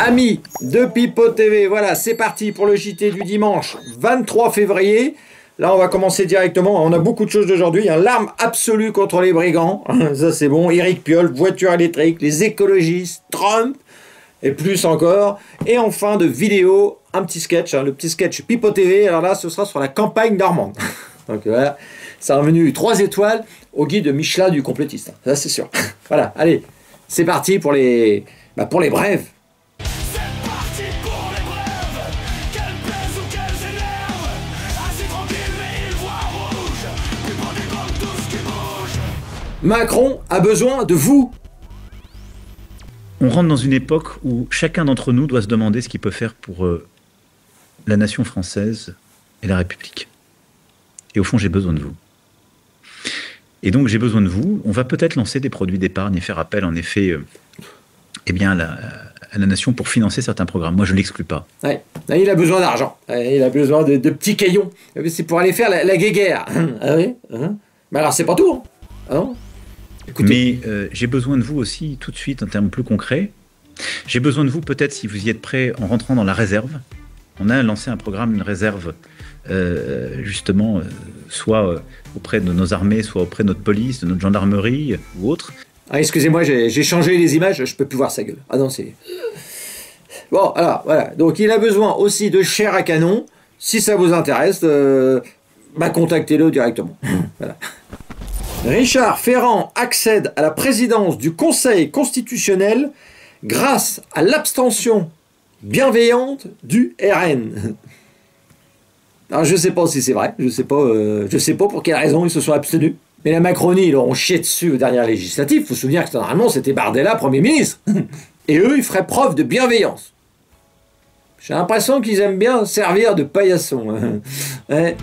Amis de Pipo TV, voilà, c'est parti pour le JT du dimanche 23 février. Là, on va commencer directement. On a beaucoup de choses aujourd'hui. L'arme absolue contre les brigands. Ça, c'est bon. Éric Piolle, voiture électrique, les écologistes, Trump, et plus encore. Et en fin de vidéo, un petit sketch, le petit sketch Pipo TV. Alors là, ce sera sur la campagne normande. Donc voilà, ça a revenu 3 étoiles au guide Michelin du complétiste. Ça, c'est sûr. Voilà, allez, c'est parti pour les brèves. Macron a besoin de vous. On rentre dans une époque où chacun d'entre nous doit se demander ce qu'il peut faire pour la nation française et la République. Et au fond, j'ai besoin de vous. Et donc, j'ai besoin de vous. On va peut-être lancer des produits d'épargne et faire appel, en effet, à la nation pour financer certains programmes. Moi, je ne l'exclus pas. Ouais. Il a besoin d'argent. Il a besoin de petits caillons. C'est pour aller faire la guéguerre. Ah oui. Mais alors, c'est pas tout. Ah non. Écoutez. Mais j'ai besoin de vous aussi, tout de suite, en termes plus concrets. J'ai besoin de vous, peut-être, si vous y êtes prêts, en rentrant dans la réserve. On a lancé un programme, une réserve, justement, soit auprès de nos armées, soit auprès de notre police, de notre gendarmerie ou autre. Ah, excusez-moi, j'ai changé les images, je peux plus voir sa gueule. Ah non, c'est... Bon, alors, voilà. Donc, il a besoin aussi de chair à canon. Si ça vous intéresse, contactez-le directement. Voilà. Richard Ferrand accède à la présidence du Conseil constitutionnel grâce à l'abstention bienveillante du RN. Alors, je ne sais pas si c'est vrai, je sais pas pour quelle raison ils se sont abstenus. Mais la Macronie, ils leur ont chié dessus aux dernières législatives. Il faut se souvenir que normalement c'était Bardella, Premier ministre. Et eux, ils feraient preuve de bienveillance. J'ai l'impression qu'ils aiment bien servir de paillasson. Ouais.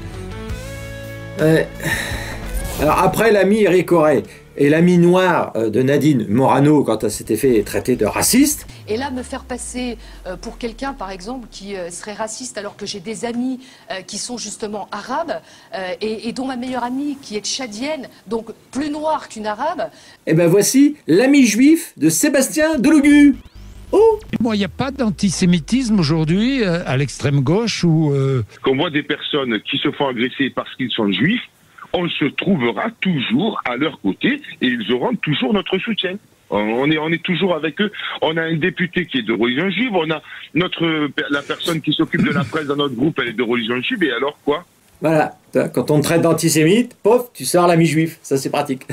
Alors après l'ami Éric Corrèze et l'ami noir de Nadine Morano quand elle s'était fait traiter de raciste. Et là, me faire passer pour quelqu'un, par exemple, qui serait raciste alors que j'ai des amis qui sont justement arabes et dont ma meilleure amie qui est tchadienne, donc plus noire qu'une arabe. Et ben voici l'ami juif de Sébastien Delogu. Oh. Moi, il n'y a pas d'antisémitisme aujourd'hui à l'extrême gauche où... Quand on voit des personnes qui se font agresser parce qu'ils sont juifs, on se trouvera toujours à leur côté et ils auront toujours notre soutien. On est toujours avec eux. On a un député qui est de religion juive, on a la personne qui s'occupe de la presse dans notre groupe, elle est de religion juive, et alors quoi? Voilà, quand on te traite d'antisémite, pof, tu sors l'ami juif, ça c'est pratique.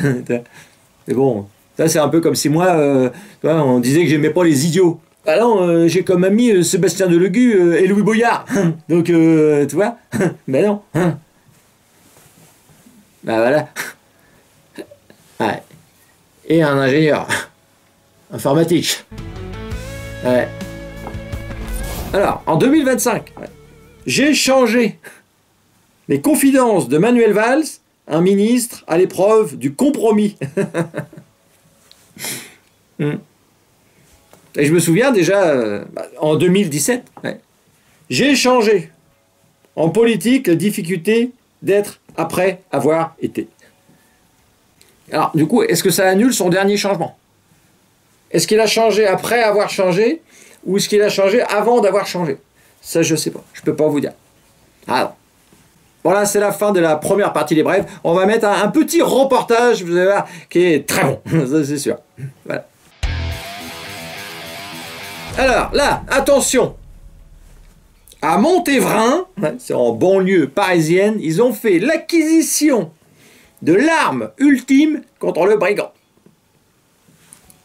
Mais bon, ça c'est un peu comme si moi, on disait que j'aimais pas les idiots. Ah non, j'ai comme ami Sébastien Delogu et Louis Boyard. Donc, tu vois, ben non. Ben voilà. Ouais. Et un ingénieur informatique. Ouais. Alors, en 2025, j'ai changé les confidences de Manuel Valls, un ministre à l'épreuve du compromis. Et je me souviens déjà, en 2017, j'ai changé en politique la difficulté d'être après avoir été. Alors, du coup, est-ce que ça annule son dernier changement? Est-ce qu'il a changé après avoir changé ou est-ce qu'il a changé avant d'avoir changé? Ça, je ne sais pas. Je ne peux pas vous dire. Alors, voilà, c'est la fin de la première partie des brèves. On va mettre un petit reportage, vous allez voir, qui est très bon. Ça, c'est sûr. Voilà. Alors, là, attention. À Montévrain, c'est en banlieue parisienne, ils ont fait l'acquisition de l'arme ultime contre le brigand.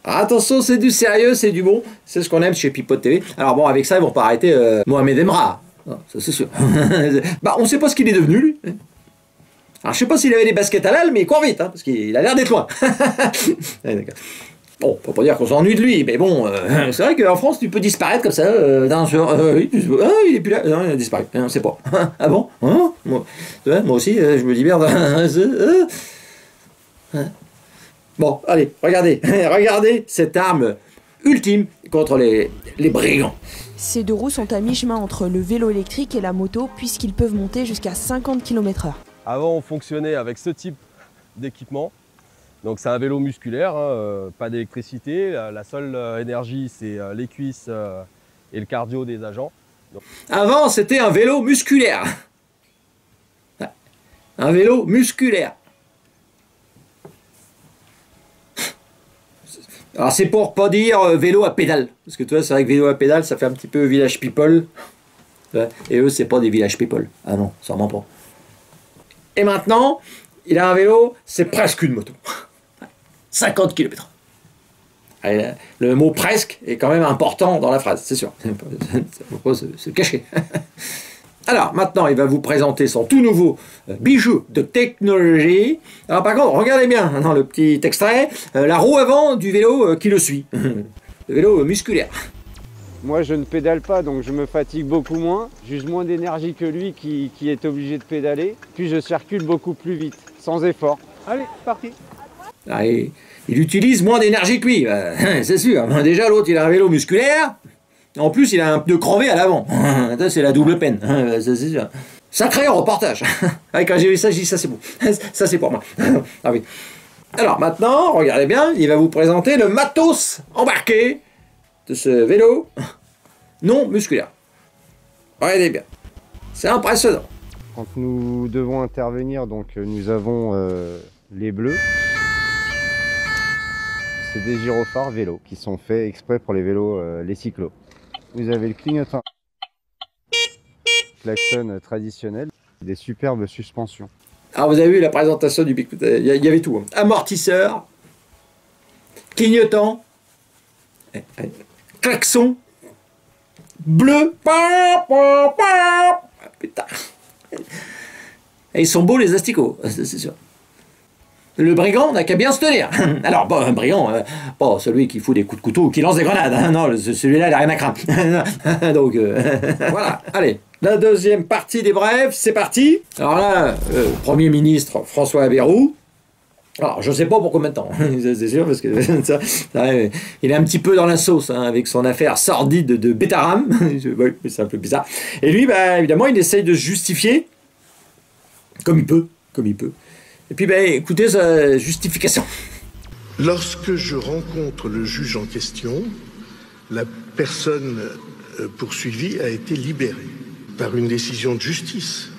Alors attention, c'est du sérieux, c'est du bon, c'est ce qu'on aime chez Pipo TV. Alors bon, avec ça, ils vont pas arrêter Mohamed Emra, ça c'est sûr. On sait pas ce qu'il est devenu, lui. Alors je sais pas s'il avait des baskets halal, mais il court vite, parce qu'il a l'air d'être loin. D'accord. Bon, faut pas dire qu'on s'ennuie de lui, mais bon, c'est vrai qu'en France, tu peux disparaître comme ça, d'un jour, oui, il est plus là, non, il a disparu, on sait pas. Ah bon, moi aussi, je me dis merde. Bon, allez, regardez, regardez cette arme ultime contre les brigands. Ces deux roues sont à mi-chemin entre le vélo électrique et la moto, puisqu'ils peuvent monter jusqu'à 50 km/h. Avant, on fonctionnait avec ce type d'équipement. Donc c'est un vélo musculaire, pas d'électricité. La seule énergie, c'est les cuisses et le cardio des agents. Avant, c'était un vélo musculaire. Ouais. Un vélo musculaire. Alors c'est pour pas dire vélo à pédale. Parce que toi, c'est vrai que vélo à pédale, ça fait un petit peu village people. Ouais. Et eux, c'est pas des village people. Ah non, sûrement pas. Et maintenant, il a un vélo, c'est presque une moto. 50 km/h. Allez, le mot presque est quand même important dans la phrase, c'est sûr. Il ne faut pas se cacher. Alors, maintenant, il va vous présenter son tout nouveau bijou de technologie. Alors, par contre, regardez bien dans le petit extrait, la roue avant du vélo qui le suit. Le vélo musculaire. Moi, je ne pédale pas, donc je me fatigue beaucoup moins. J'use moins d'énergie que lui qui est obligé de pédaler. Puis je circule beaucoup plus vite, sans effort. Allez, parti. Allez. Il utilise moins d'énergie que lui, c'est sûr. Déjà, l'autre, il a un vélo musculaire. En plus, il a un pneu crevé à l'avant. C'est la double peine, c'est sûr. Sacré reportage. Quand j'ai vu ça, j'ai dit, ça c'est bon. Ça c'est pour moi. Ah oui. Alors maintenant, regardez bien, il va vous présenter le matos embarqué de ce vélo non musculaire. Regardez bien. C'est impressionnant. Quand nous devons intervenir, donc nous avons les bleus. C'est des gyrophares vélos qui sont faits exprès pour les vélos, les cyclos. Vous avez le clignotant, klaxon traditionnel, des superbes suspensions. Alors vous avez vu la présentation du Bigfoot, il y avait tout. Hein. Amortisseur, clignotant, klaxon, bleu. Putain. Et ils sont beaux les asticots, c'est sûr. Le brigand n'a qu'à bien se tenir. Alors, bon, un brigand, pas celui qui fout des coups de couteau ou qui lance des grenades. Hein, non, celui-là, il n'a rien à craindre. Donc, voilà. Allez, la deuxième partie des brèves, c'est parti. Alors là, Premier ministre François Bayrou. Alors, je ne sais pas pour combien de temps, c'est sûr, parce que il est un petit peu dans la sauce hein, avec son affaire sordide de Betaram. Oui, c'est un peu bizarre. Et lui, bah, évidemment, il essaye de se justifier comme il peut. Et puis, ben, écoutez sa justification. Lorsque je rencontre le juge en question, la personne poursuivie a été libérée par une décision de justice,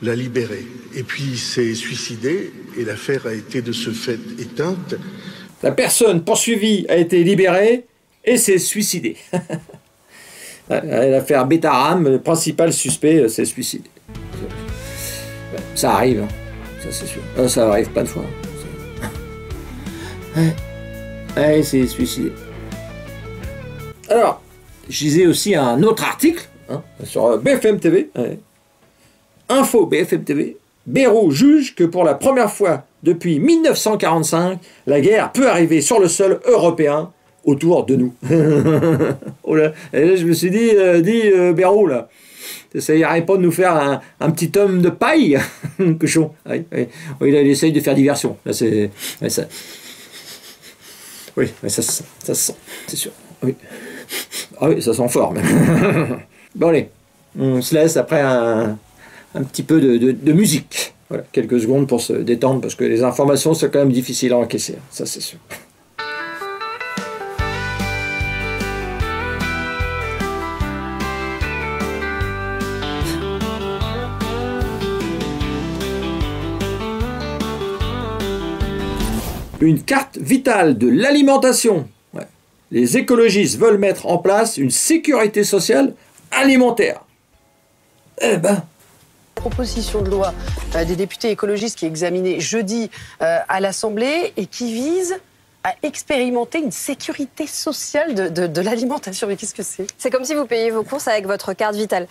l'a libérée. Et puis s'est suicidée et l'affaire a été de ce fait éteinte. La personne poursuivie a été libérée et s'est suicidée. L'affaire Betaram, le principal suspect s'est suicidé. Ça arrive. Hein. Ça c'est sûr. Ça arrive plein de fois. Ouais, c'est suicidé. Alors, je lisais aussi un autre article hein, sur BFM TV. Ouais. Info BFM TV. Bayrou juge que pour la première fois depuis 1945, la guerre peut arriver sur le sol européen autour de nous. Oh là. Et là, je me suis dit, Bayrou, là. Ça n'irait pas de nous faire un petit homme de paille, cochon. Oui, oui. Oui, là, il essaye de faire diversion. Là, c'est. Ouais, ça... Oui, ça se sent, c'est sûr. Oui. Ah oui, ça sent fort, même. Bon, allez, on se laisse après un petit peu de musique. Voilà, quelques secondes pour se détendre, parce que les informations, c'est quand même difficile à encaisser. Ça, c'est sûr. Une carte vitale de l'alimentation. Ouais. Les écologistes veulent mettre en place une sécurité sociale alimentaire. Eh ben. Proposition de loi des députés écologistes qui est examinée jeudi à l'Assemblée et qui vise à expérimenter une sécurité sociale de l'alimentation. Mais qu'est-ce que c'est? C'est comme si vous payiez vos courses avec votre carte vitale.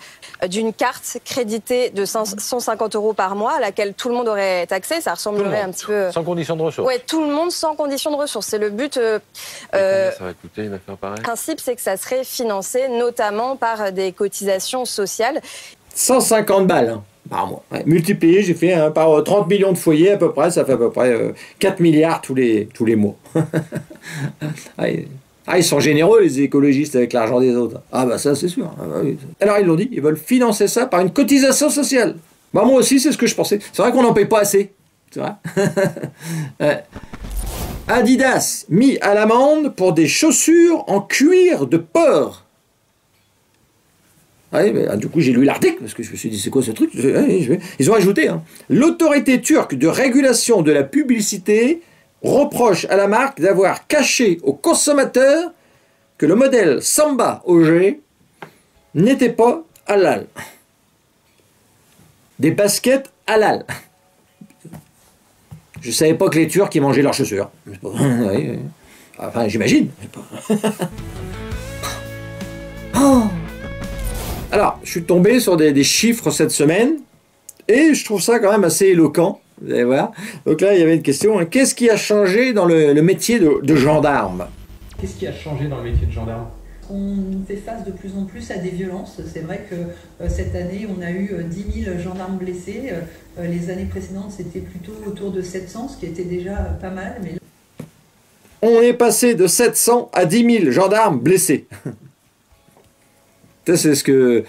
D'une carte créditée de 150 € par mois à laquelle tout le monde aurait accès. Ça ressemblerait un petit peu... Sans condition de ressources. Oui, tout le monde sans condition de ressources. C'est le but. Combien ça va coûter une affaire pareille? Le principe, c'est que ça serait financé notamment par des cotisations sociales. 150 balles hein, par mois. Ouais. Multiplié, j'ai fait par 30 millions de foyers à peu près. Ça fait à peu près 4 milliards tous les mois. Ils sont généreux les écologistes avec l'argent des autres. Ah bah ça c'est sûr. Ah, bah, oui. Alors ils l'ont dit, ils veulent financer ça par une cotisation sociale. Bah moi aussi c'est ce que je pensais. C'est vrai qu'on n'en paye pas assez. C'est vrai. Ouais. Adidas mis à l'amende pour des chaussures en cuir de porc. Ouais, mais, du coup, j'ai lu l'article, parce que je me suis dit, c'est quoi ce truc? Ils ont ajouté, hein. L'autorité turque de régulation de la publicité reproche à la marque d'avoir caché aux consommateurs que le modèle Samba OG n'était pas halal. Des baskets halal. Je savais pas que les Turcs ils mangeaient leurs chaussures. Oui. Enfin, j'imagine. Oh. Alors, je suis tombé sur des chiffres cette semaine et je trouve ça quand même assez éloquent. Vous allez voir. Donc là, il y avait une question. Hein. Qu'est-ce qui a changé dans le métier de gendarme? Qu'est-ce qui a changé dans le métier de gendarme? On fait face de plus en plus à des violences. C'est vrai que cette année, on a eu 10 000 gendarmes blessés. Les années précédentes, c'était plutôt autour de 700, ce qui était déjà pas mal. Mais... On est passé de 700 à 10 000 gendarmes blessés. C'est ce que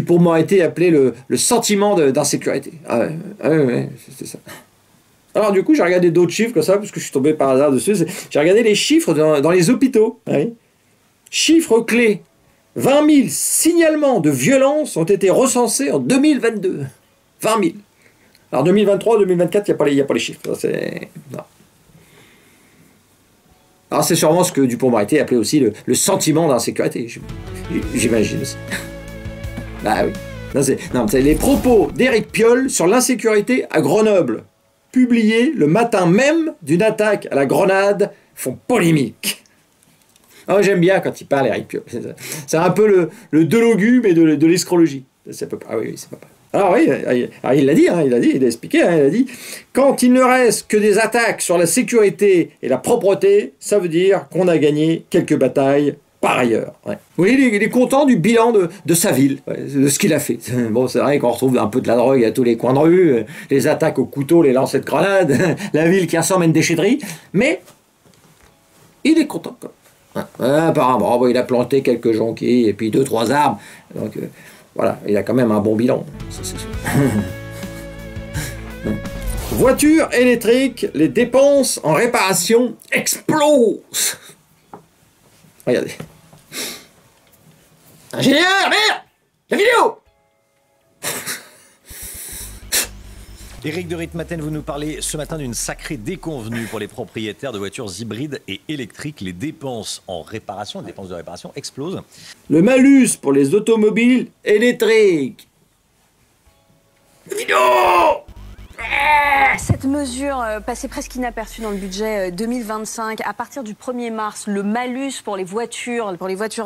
pour moi été appelé le sentiment d'insécurité. Ah ouais, c'est ça. Alors du coup, j'ai regardé d'autres chiffres comme ça, parce que je suis tombé par hasard dessus. J'ai regardé les chiffres dans les hôpitaux. Oui. Chiffre clé. 20 000 signalements de violence ont été recensés en 2022. 20 000. Alors 2023, 2024, il n'y a pas les chiffres. Non. Alors c'est sûrement ce que Dupond-Moretti appelait aussi le sentiment d'insécurité. J'imagine aussi. Bah oui. C'est les propos d'Éric Piolle sur l'insécurité à Grenoble, publiés le matin même d'une attaque à la grenade, font polémique. Oh, j'aime bien quand il parle, Éric Piolle. C'est un peu le Delogu, mais de l'escrologie. Ah oui, c'est pas. Alors oui, il l'a dit, hein, il a expliqué, hein, il a dit « Quand il ne reste que des attaques sur la sécurité et la propreté, ça veut dire qu'on a gagné quelques batailles par ailleurs. Ouais. » Oui, il est content du bilan de sa ville, de ce qu'il a fait. Bon, c'est vrai qu'on retrouve un peu de la drogue à tous les coins de rue, les attaques au couteau, les lancers de grenades, la ville qui ressemble à une déchetterie, mais il est content quand même. Apparemment, il a planté quelques jonquilles et puis 2-3 arbres. Donc voilà, il a quand même un bon bilan. Ça, c'est sûr. Voiture électrique, les dépenses en réparation explosent. Regardez. Ingénieur, merde! La vidéo! Éric de Ritmaten, vous nous parlez ce matin d'une sacrée déconvenue pour les propriétaires de voitures hybrides et électriques. Les dépenses en réparation, les dépenses de réparation explosent. Le malus pour les automobiles électriques. Vidéo! Cette mesure passait presque inaperçue dans le budget 2025. À partir du 1er mars, le malus pour les voitures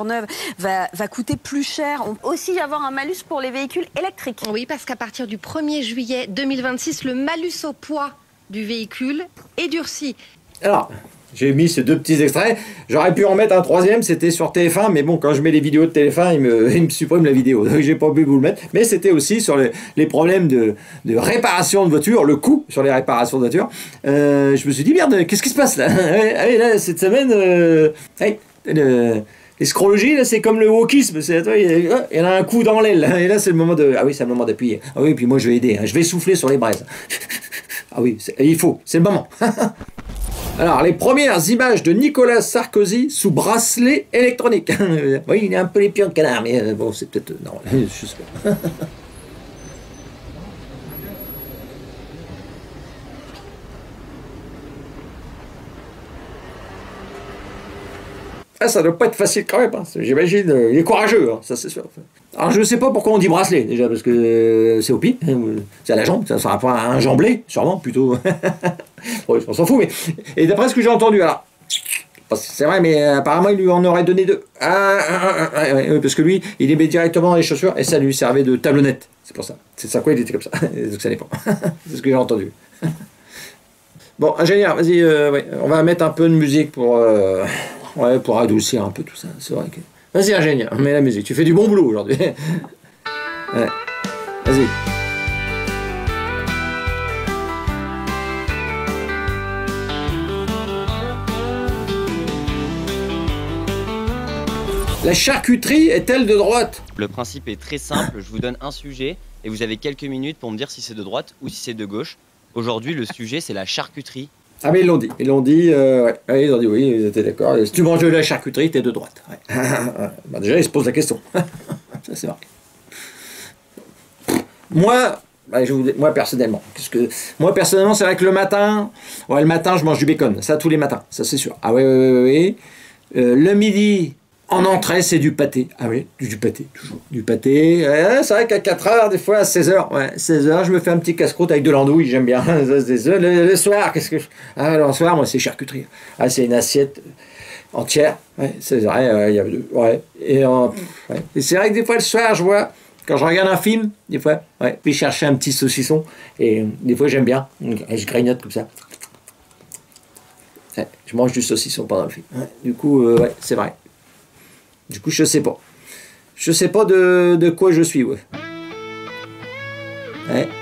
neuves, va coûter plus cher. On peut aussi y avoir un malus pour les véhicules électriques. Oui, parce qu'à partir du 1er juillet 2026, le malus au poids du véhicule est durci. Alors, j'ai mis ces 2 petits extraits. J'aurais pu en mettre un 3e, c'était sur TF1, mais bon, quand je mets les vidéos de TF1, il me supprime la vidéo. Donc j'ai pas pu vous le mettre. Mais c'était aussi sur les problèmes de réparation de voitures, le coût sur les réparations de voitures. Je me suis dit, merde, qu'est-ce qui se passe là? Là, cette semaine, l'escrologie, là, c'est comme le wokisme. Il y en a un coup dans l'aile. Et là, c'est le moment de... Ah oui, c'est le moment d'appuyer. Ah oui, puis moi, je vais aider. Je vais souffler sur les braises. Ah oui, il faut. C'est le moment. Alors, les premières images de Nicolas Sarkozy sous bracelet électronique. Oui, il est un peu les pieds de canard, mais bon, c'est peut-être... Non, je sais pas. Ah, ça doit pas être facile quand même, hein. J'imagine. Il est courageux, hein, ça c'est sûr. Alors je ne sais pas pourquoi on dit bracelet, déjà, parce que c'est au pied, c'est à la jambe, ça sera pas un jamblé, sûrement, plutôt. Bon, on s'en fout, mais... Et d'après ce que j'ai entendu, alors... C'est vrai, mais apparemment, il lui en aurait donné 2. Parce que lui, il les met directement dans les chaussures, et ça lui servait de tablonnette. C'est pour ça. C'est ça quoi, il était comme ça. Donc ça dépend. C'est ce que j'ai entendu. Bon, ingénieur, vas-y, ouais, on va mettre un peu de musique pour adoucir un peu tout ça. C'est vrai que... Vas-y, ingénieur, mets la musique. Tu fais du bon boulot aujourd'hui. Ouais. Vas-y. La charcuterie est-elle de droite? Le principe est très simple. Je vous donne un sujet et vous avez quelques minutes pour me dire si c'est de droite ou si c'est de gauche. Aujourd'hui, le sujet, c'est la charcuterie. Ah mais ils l'ont dit, ouais. Ils ont dit oui, ils étaient d'accord. Si tu manges de la charcuterie, t'es de droite. Ouais. Bah déjà, ils se posent la question. Ça c'est vrai. Moi, moi personnellement, moi personnellement, c'est vrai que le matin, je mange du bacon, ça tous les matins, ça c'est sûr. Ah oui. Le midi, en entrée, c'est du pâté. Ah oui, du pâté, toujours. Du pâté. C'est vrai qu'à 4h, des fois à 16h, 16h, je me fais un petit casse-croûte avec de l'andouille, j'aime bien. Le soir, le soir, moi, c'est charcuterie. Ah, c'est une assiette entière. Ouais, c'est vrai, il y a deux. Ouais. Et c'est vrai que des fois, le soir, je vois. Quand je regarde un film, des fois, puis chercher un petit saucisson, et des fois j'aime bien, et je grignote comme ça. Je mange du saucisson pendant le film. Du coup, c'est vrai. Du coup, je sais pas. Je sais pas de quoi je suis,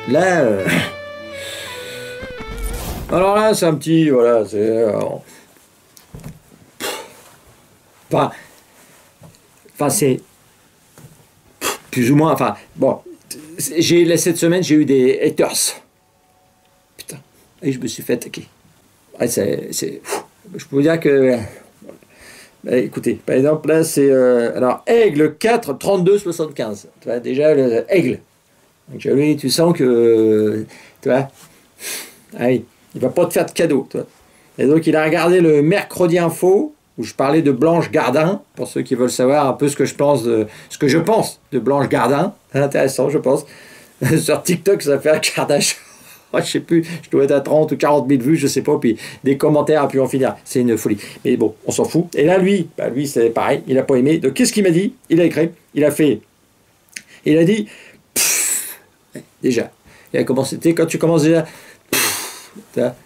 Là, alors là, c'est un petit, voilà, c'est... Enfin, c'est... Plus ou moins, enfin, bon, cette semaine, j'ai eu des haters. Putain, et je me suis fait attaquer. Je peux vous dire que... écoutez, par exemple, là, c'est... alors, Aigle 4, 32, 75. Tu vois, déjà, le Aigle. Donc, lui, tu sens que... Tu vois, il va pas te faire de cadeau, tu vois. Et donc, il a regardé le Mercredi Info, où je parlais de Blanche Gardin, pour ceux qui veulent savoir un peu ce que je pense de Blanche Gardin. C'est intéressant, je pense. Sur TikTok, ça fait un Kardashian. Je sais plus, je dois être à 30 ou 40 000 vues, je sais pas, puis des commentaires à pu en finir. C'est une folie. Mais bon, on s'en fout. Et là, lui, c'est pareil, il a pas aimé. Donc, qu'est-ce qu'il m'a dit? Il a écrit, il a dit, déjà, il a commencé, quand tu commences déjà,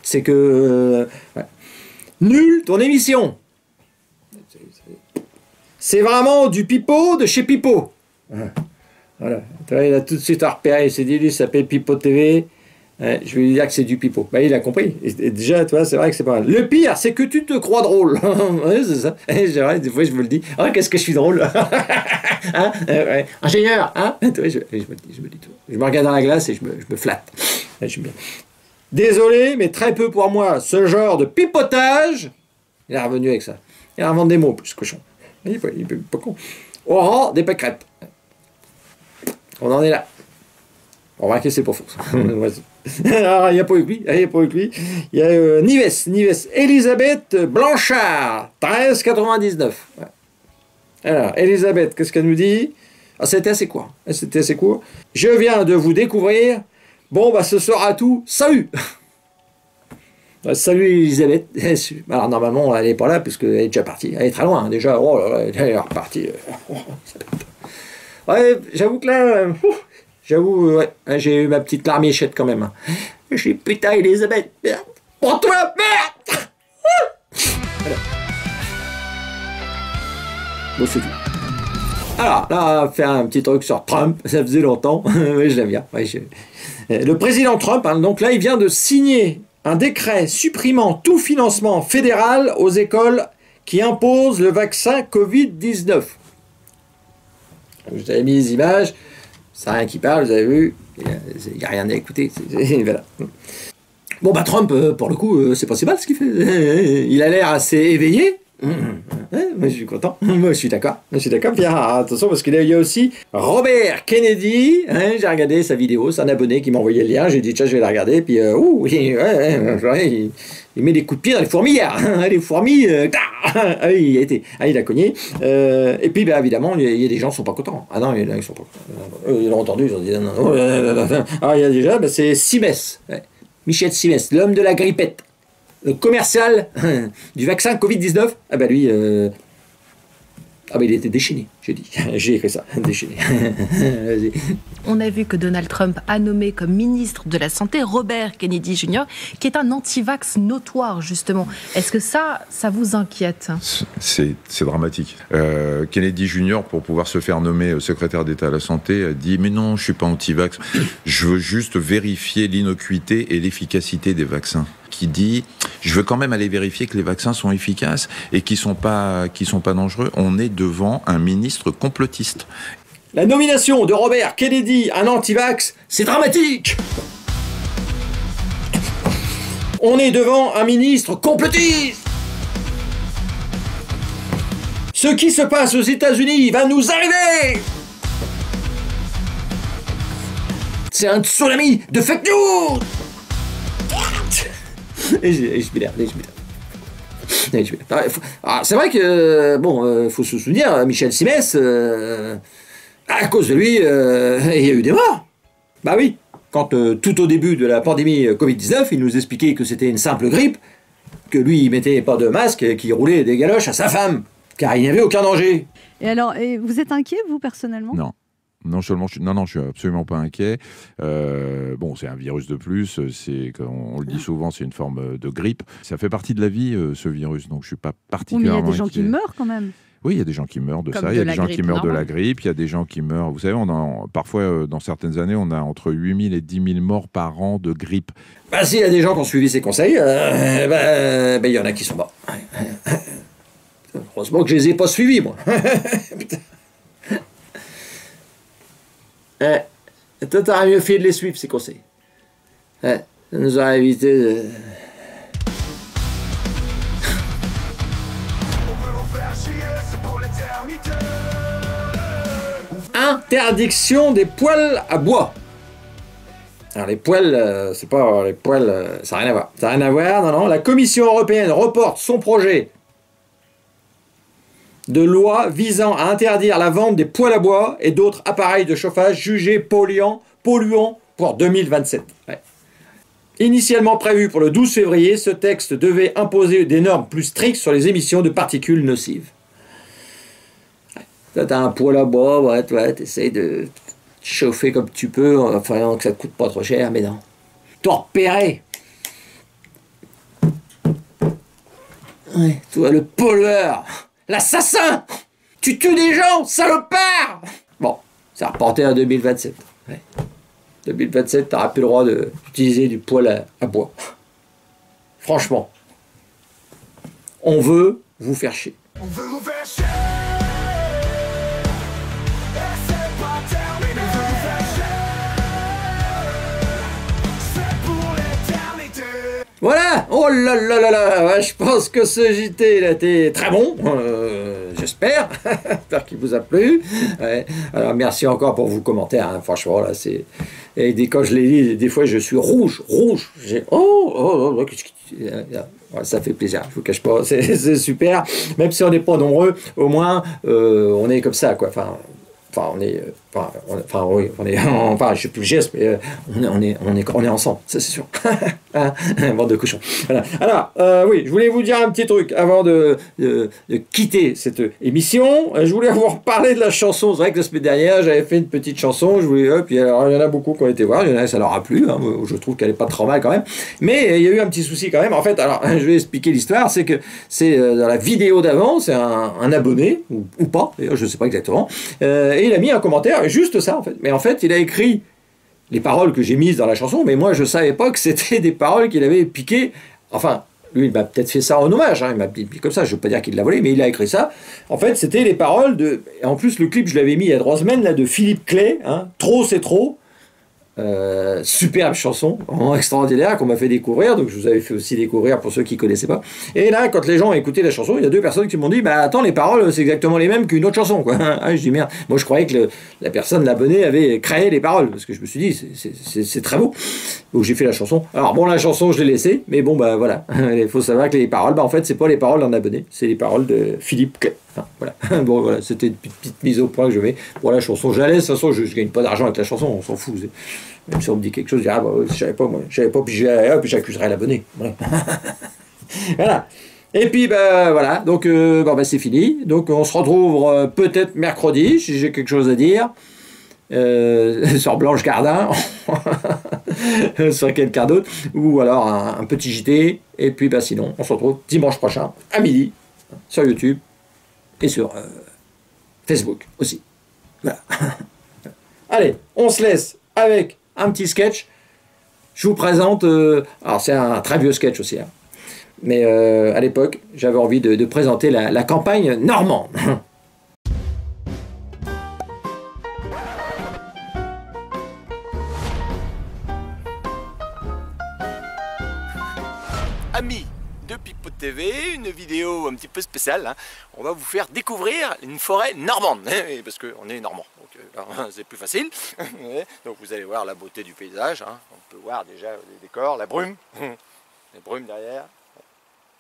c'est que, nul ton émission. C'est vraiment du pipeau de chez Pipeau. Voilà. Il a tout de suite repéré. Il s'est dit, lui, ça s'appelle Pipeau TV. Je vais lui dire que c'est du pipeau. Il a compris. Et déjà, toi, c'est vrai que c'est pas mal. Le pire, c'est que tu te crois drôle. C'est ça. Des fois, je me le dis. Oh, qu'est-ce que je suis drôle. Ingénieur. Je me dis tout. Je me regarde dans la glace et je me flatte. J'aime bien. Désolé, mais très peu pour moi. Ce genre de pipotage, il est revenu avec ça. Il invente des mots, plus cochon. Il est pas con. Au rang des pâquerettes. On en est là. On va c'est pour force. Alors, il n'y a pas eu que lui. Il y a Nives. Elisabeth Blanchard, 13,99. Alors, Elisabeth, qu'est-ce qu'elle nous dit? C'était assez court. Je viens de vous découvrir. Bon, ce sera tout. Salut. Salut Elisabeth. Alors normalement elle n'est pas là puisqu'elle est déjà partie. Elle est très loin déjà. Oh là là, elle est repartie. J'avoue que là, j'ai eu ma petite larmichette quand même. J'ai dit putain Elisabeth, merde. Pour toi, merde. Voilà. Bon c'est tout. Alors là, on va faire un petit truc sur Trump. Ça faisait longtemps. Oui, je l'aime bien. Le président Trump, donc là, il vient de signer un décret supprimant tout financement fédéral aux écoles qui impose le vaccin Covid-19. Je vous avais mis les images, c'est rien qui parle, vous avez vu, il n'y a rien à écouter. Voilà. Bon, Trump, pour le coup, c'est pas si mal ce qu'il fait. Il a l'air assez éveillé. Moi, je suis content. Moi, je suis d'accord. Pierre, attention, parce qu'il y a aussi Robert Kennedy. J'ai regardé sa vidéo, c'est un abonné qui m'a envoyé le lien. J'ai dit, tiens, je vais la regarder. Puis, il met des coups de pied dans les fourmilières. Les fourmis, il a cogné. Et puis, évidemment, il y a des gens qui sont pas contents. Ah non, il y en a qui sont pas contents. Ils l'ont entendu, ils ont dit, non. Alors, il y a déjà, c'est Simès. Michel Simès, l'homme de la grippette. Le commercial du vaccin Covid-19, lui, il était déchaîné, j'ai écrit ça, déchaîné. On a vu que Donald Trump a nommé comme ministre de la Santé Robert Kennedy Jr., qui est un anti-vax notoire, justement. Est-ce que ça vous inquiète? C'est dramatique. Kennedy Jr., pour pouvoir se faire nommer secrétaire d'État à la Santé, a dit « Mais non, je ne suis pas anti-vax, je veux juste vérifier l'innocuité et l'efficacité des vaccins. » Qui dit je veux quand même aller vérifier que les vaccins sont efficaces et qui sont pas dangereux. On est devant un ministre complotiste. La nomination de Robert Kennedy, un anti-vax, c'est dramatique. On est devant un ministre complotiste. Ce qui se passe aux États-Unis va nous arriver. C'est un tsunami de fake news. Et je m'énerve. C'est vrai que, faut se souvenir, Michel Simès, à cause de lui, il y a eu des morts. Bah oui, quand tout au début de la pandémie Covid-19, il nous expliquait que c'était une simple grippe, que lui, il mettait pas de masque et qu'il roulait des galoches à sa femme, car il n'y avait aucun danger. Et alors, vous êtes inquiet, vous, personnellement? Non. Non seulement je suis absolument pas inquiet. Bon, c'est un virus de plus. On le dit souvent, c'est une forme de grippe. Ça fait partie de la vie, ce virus. Donc je suis pas particulièrement. Mais il y a des gens inquiet. qui meurent quand même. Oui, il y a des gens qui meurent de Comme ça. Il y a des gens qui meurent de la normale. grippe. Il y a des gens qui meurent. Vous savez, parfois, dans certaines années, on a entre 8 000 et 10 000 morts par an de grippe. Bah, s'il y a des gens qui ont suivi ces conseils, il y en a qui sont morts. Heureusement que je les ai pas suivis, moi. Putain. Toi, t'aurais mieux fait de les suivre, ces conseils. Ça nous aurait évité de... Interdiction des poêles à bois. Alors les poêles, c'est pas les poêles, ça n'a rien à voir. Ça n'a rien à voir, non. La Commission européenne reporte son projet de loi visant à interdire la vente des poêles à bois et d'autres appareils de chauffage jugés polluants pour 2027. Ouais. Initialement prévu pour le 12 février, ce texte devait imposer des normes plus strictes sur les émissions de particules nocives. Toi, t'as un poêle à bois, t'essayes de chauffer comme tu peux, enfin que ça te coûte pas trop cher, mais non. Toi, repéré. Ouais, toi, le pollueur. L'assassin! Tu tues des gens, salopard! Bon, ça reporté à 2027. Ouais. 2027, t'auras plus le droit d'utiliser du poêle à bois. Franchement, on veut vous faire chier. On veut vous faire chier. Voilà. Oh là là là là. Ouais, je pense que ce JT il a été très bon. J'espère. J'espère qu'il vous a plu. Ouais. Alors merci encore pour vos commentaires. Hein. Franchement là c'est. Et quand je les lis, des fois je suis rouge. Ouais, ça fait plaisir. Je vous cache pas. C'est super. Même si on n'est pas nombreux, au moins on est comme ça quoi. Je sais plus le geste, mais on est ensemble, ça c'est sûr. Bande de cochons. Voilà. Alors, oui, je voulais vous dire un petit truc avant de quitter cette émission. Je voulais vous reparler de la chanson. C'est vrai que la semaine dernière, j'avais fait une petite chanson. Puis alors, il y en a beaucoup qui ont été voir. Il y en a, ça leur a plu. Hein. Je trouve qu'elle est pas trop mal quand même. Mais il y a eu un petit souci quand même. En fait, alors, je vais expliquer l'histoire. C'est que c'est dans la vidéo d'avant, c'est un abonné, ou pas, d'ailleurs, je sais pas exactement. Et il a mis un commentaire, juste ça en fait. Mais en fait, il a écrit les paroles que j'ai mises dans la chanson, mais moi je savais pas que c'était des paroles qu'il avait piquées. Enfin, lui il m'a peut-être fait ça en hommage, hein. Il m'a dit comme ça, je veux pas dire qu'il l'a volé, mais il a écrit ça. En fait, c'était les paroles de. Et en plus, le clip, je l'avais mis il y a 3 semaines, là, de Philippe Clay, hein. Trop c'est trop. Superbe chanson, vraiment extraordinaire qu'on m'a fait découvrir, donc je vous avais fait aussi découvrir pour ceux qui connaissaient pas. Et là, quand les gens ont écouté la chanson, il y a 2 personnes qui m'ont dit bah attends, les paroles c'est exactement les mêmes qu'une autre chanson quoi. Ah, je dis merde, moi je croyais que la personne, l'abonné, avait créé les paroles parce que je me suis dit c'est très beau. Donc j'ai fait la chanson. Alors bon, la chanson je l'ai laissée, mais bon bah voilà, il faut savoir que les paroles, bah en fait c'est pas les paroles d'un abonné, c'est les paroles de Philippe Clay. Enfin, voilà. Bon voilà, c'était une petite mise au point que je mets pour la chanson. Je la laisse, de toute façon je gagne pas d'argent avec la chanson, on s'en fout. Même si on me dit quelque chose, je dis ah bah je savais pas, puis j'accuserai l'abonné. Voilà. Voilà. Et puis bah voilà, donc c'est fini. Donc on se retrouve peut-être mercredi si j'ai quelque chose à dire. Sur Blanche Gardin, sur quelqu'un d'autre, ou alors un petit JT. Et puis sinon, on se retrouve dimanche prochain à midi sur YouTube et sur Facebook aussi. Voilà. Allez, on se laisse avec un petit sketch. Je vous présente. Alors c'est un très vieux sketch aussi, hein. Mais à l'époque, j'avais envie de présenter la campagne normande. Amis de pipotage. TV, une vidéo un petit peu spéciale. Hein. On va vous faire découvrir une forêt normande, parce qu'on est normand, donc c'est plus facile. Donc vous allez voir la beauté du paysage, hein. On peut voir déjà les décors, la brume, les brumes derrière.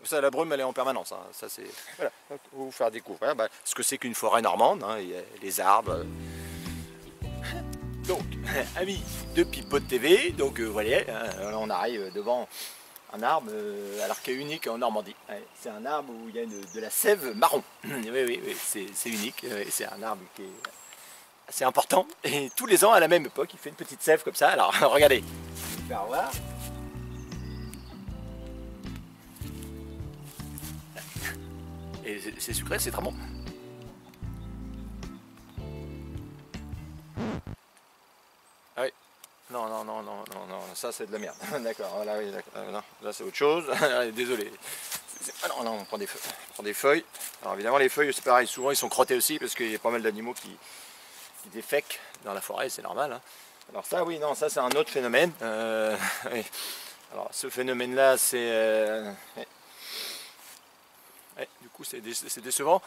Ça, la brume, elle est en permanence. Hein. Ça, c'est voilà. Donc, on va vous faire découvrir ce que c'est qu'une forêt normande. Hein. Il y a les arbres. Donc, amis de Pipote TV, donc voilà, on arrive devant un arbre alors qu'il est unique en Normandie. C'est un arbre où il y a de la sève marron. Oui, c'est unique. C'est un arbre qui est assez important. Et tous les ans, à la même époque, il fait une petite sève comme ça. Alors, regardez, je vais vous faire voir. Et c'est sucré, c'est très bon. Ah oui. Non, ça c'est de la merde. D'accord, voilà, oui, d'accord. Non, là c'est autre chose. Désolé. Ah non, on prend des feuilles. Alors évidemment les feuilles c'est pareil, souvent ils sont crottés aussi parce qu'il y a pas mal d'animaux qui défèquent dans la forêt, c'est normal. Hein. Alors ça oui, non, ça c'est un autre phénomène. Oui. Alors ce phénomène là c'est... du coup c'est décevant.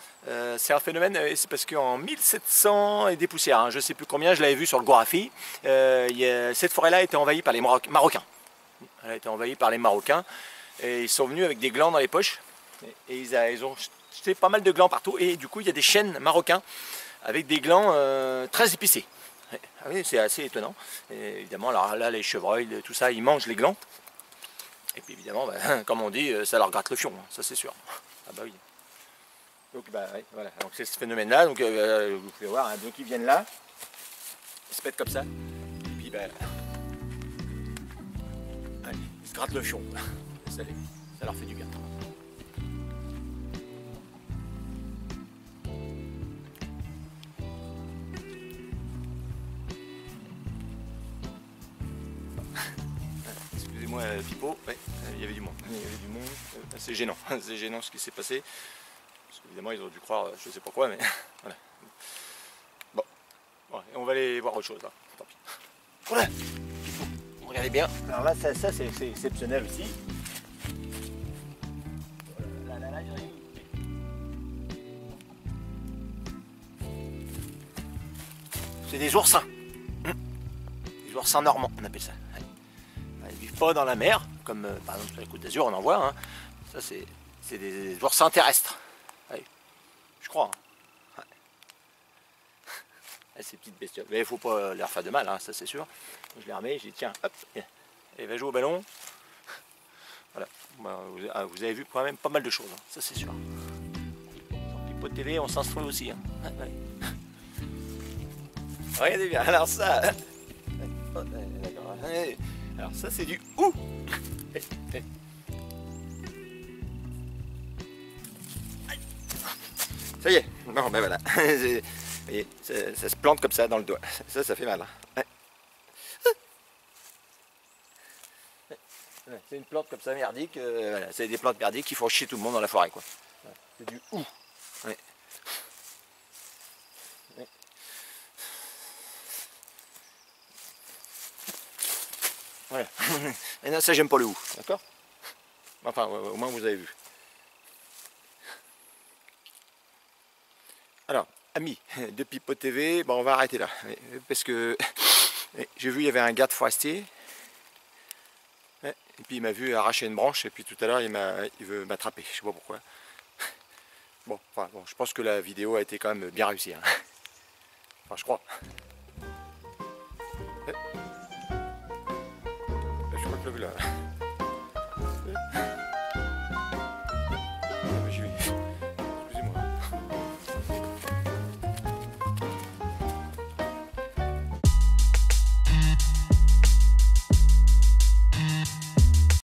C'est un phénomène, c'est parce qu'en 1700 et des poussières, hein, je ne sais plus combien, je l'avais vu sur le Gorafi, cette forêt-là a été envahie par les Marocains. Elle a été envahie par les Marocains et ils sont venus avec des glands dans les poches et ils ont jeté pas mal de glands partout et du coup il y a des chênes marocains avec des glands très épicés. Ah oui, c'est assez étonnant. Et évidemment, alors là les chevreuils, tout ça, ils mangent les glands. Et puis évidemment, comme on dit, ça leur gratte le fion, ça c'est sûr. Ah bah oui. Donc ouais, voilà. Donc c'est ce phénomène-là. Donc vous pouvez voir, hein, donc ils viennent là, ils se mettent comme ça, et puis ouais, ils se grattent le fion. Ça leur fait du bien. Excusez-moi, Pipo, ouais, il y avait du monde. C'est gênant, c'est gênant ce qui s'est passé. Parce qu'évidemment, ils ont dû croire, je sais pas quoi, mais voilà. Bon, on va aller voir autre chose là. Tant pis. Voilà, regardez bien. Alors là, ça c'est exceptionnel aussi. C'est des oursins. Des oursins normands, on appelle ça. Ils ne vivent pas dans la mer, comme par exemple sur la Côte d'Azur, on en voit. Hein. Ça, c'est des oursins terrestres. Ouais. Je crois. Hein. Ouais. Ces petites bestioles. Mais il ne faut pas leur faire de mal, hein, ça c'est sûr. Donc, je les remets, je dis tiens, hop, et va jouer au ballon. Voilà. Vous avez vu quand même pas mal de choses, hein, ça c'est sûr. Sur Pipote TV, on s'instruit aussi. Hein. Ouais. Regardez bien, alors ça. D'accord. Alors ça c'est du ouh. Ça y est, non ben voilà. Vous voyez, ça se plante comme ça dans le doigt. Ça fait mal. Hein. C'est une plante comme ça merdique. Voilà. C'est des plantes merdiques qui font chier tout le monde dans la forêt, quoi. C'est du ouh. Ouais. Voilà. Et non, ça j'aime pas le hou, d'accord? Enfin, au moins vous avez vu. Alors, amis de Pipote TV, bon, on va arrêter là. Parce que j'ai vu il y avait un garde forestier. Et puis il m'a vu arracher une branche et puis tout à l'heure il veut m'attraper, je sais pas pourquoi. Bon, enfin, bon, je pense que la vidéo a été quand même bien réussie. Hein. Enfin, je crois. Je crois que là.